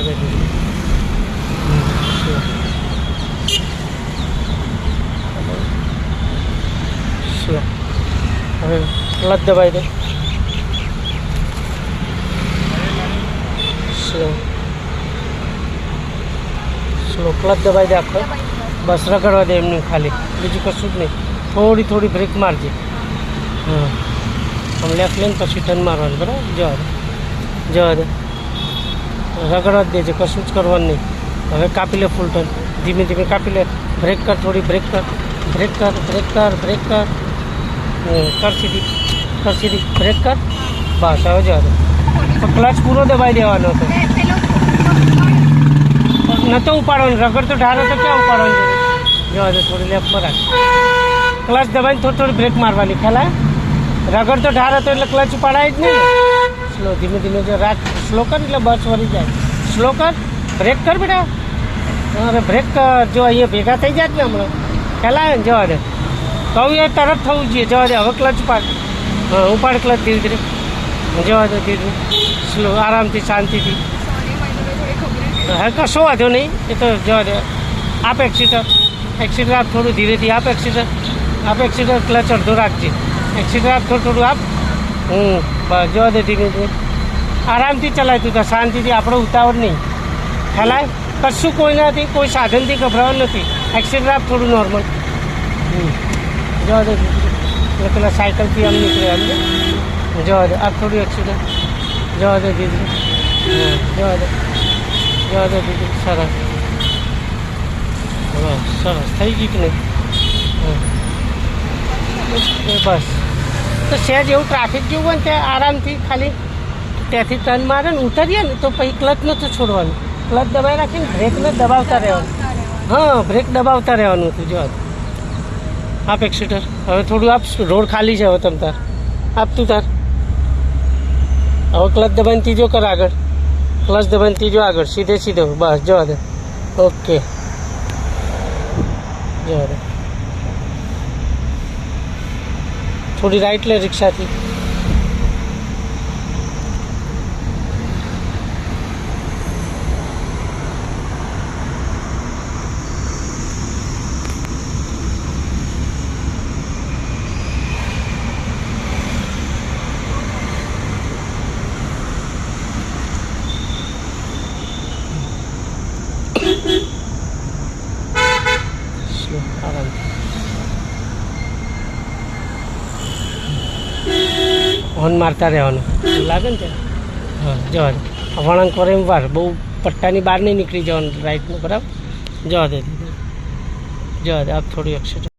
દે slow. હવે clutch દબાવી દે slow slow. Clutch દબાવી દે આખો. બસ રગડવા દે એમનું ખાલી, બીજું કશું જ નહીં. થોડી થોડી બ્રેક મારજે. હા આમ લેફ્ટ લઈને પછી ટર્ન મારવાનું, બરાબર. જવા દે રગડવા જ દેજે, કશું જ કરવાનું નહીં. હવે કાપી લે ફૂલ ટર્ન, ધીમે ધીમે કાપી લે. બ્રેક કર, થોડી બ્રેક કર, બ્રેક કર, બ્રેક કર, બ્રેક કર. કર સીધી, કર સીધી, બ્રેક કર. બસ હવે જવા દે. તો ક્લચ પૂરો દબાઈ દેવાનો હતો. નતો ઉપાડવાનું, રગડ તો ઢારો તો ક્યાં ઉપાડવાનું છે. જવા દે, થોડી લેફ્ટમાં રાખ. ક્લચ દબાઈને થોડી થોડી બ્રેક મારવાની, ખ્યાલ આવે. રગડ તો ઢાર હતો એટલે ક્લચ ઉપાડાય જ નહીં. સ્લો, ધીમે ધીમે જો રાખ. સ્લો કર એટલે બસ વળી જાય. સ્લો કર, બ્રેક કર બેટા. અરે બ્રેક કર. જો અહીંયા ભેગા થઈ જાય ને હમણાં, ખ્યાલ આવે ને. જવા દે, કહું એ તરત થવું જોઈએ. જવા દે, હવે ક્લચ ઉપાડ. હા ઉપાડ ક્લચ ધીરે ધીરે. જવા દે ધીરે ધીરે, સ્લો, આરામથી, શાંતિથી. હા કશો વાંધો નહીં, એ તો જવા દે. આપ એક્સિટર, એક્સિટર આપ થોડું ધીરેથી આપ. એક્સિટર આપ, એક્સિટર. ક્લચ અડધો રાખજે. એક્સિટર આપ થોડું થોડું આપ. બસ જવા દે ધીમે ધીમે. આરામથી ચલાય તું, શાંતિથી. આપણો ઉતાવળ નહીં, ખ્યાલ કશું કોઈ નથી, કોઈ સાધનથી ગભરાવાનું નથી. એક્સિટર આપ થોડું નોર્મલ. જવા દે એટલે પેલા સાયકલથી આમ નીકળે આમ. જવા દે આપ થોડું એક્સિટર. જવા દે દીદી. જવા દે, જવા દે દીદી. સરસ, બસ સરસ થઈ ગઈ કે નહીં. બસ તો સહેજ એવું ટ્રાફિક જેવું હોય ને ત્યાં આરામથી ખાલી ત્યાંથી ટર્ન મારે ને ઉતરીએ ને તો પછી ક્લચ નહોતું છોડવાનું. ક્લચ દબાવી રાખીને બ્રેકને દબાવતા રહેવાનું. હા બ્રેક દબાવતા રહેવાનું હતું. જો આપ એક્સિટર. હવે થોડું આપ, રોડ ખાલી છે હવે. તમ તાર આપ તું તાર. હવે ક્લચ દબાઈને ત્રીજો કર આગળ. ક્લચ દબાઈને ત્રીજો આગળ, સીધે સીધો. બસ જવા દે. ઓકે જવા દે. થોડી રાઈટ લે રિક્ષાથી. હોર્ન મારતા રહેવાનું લાગે ને ત્યાં. હા જવા દે. વળાંક કરે એમ વાર, બહુ પટ્ટાની બહાર નહીં નીકળી જવાનું રાઈટનું, બરાબર. જવા દે, જવા દે આપ થોડી એક્સિટર.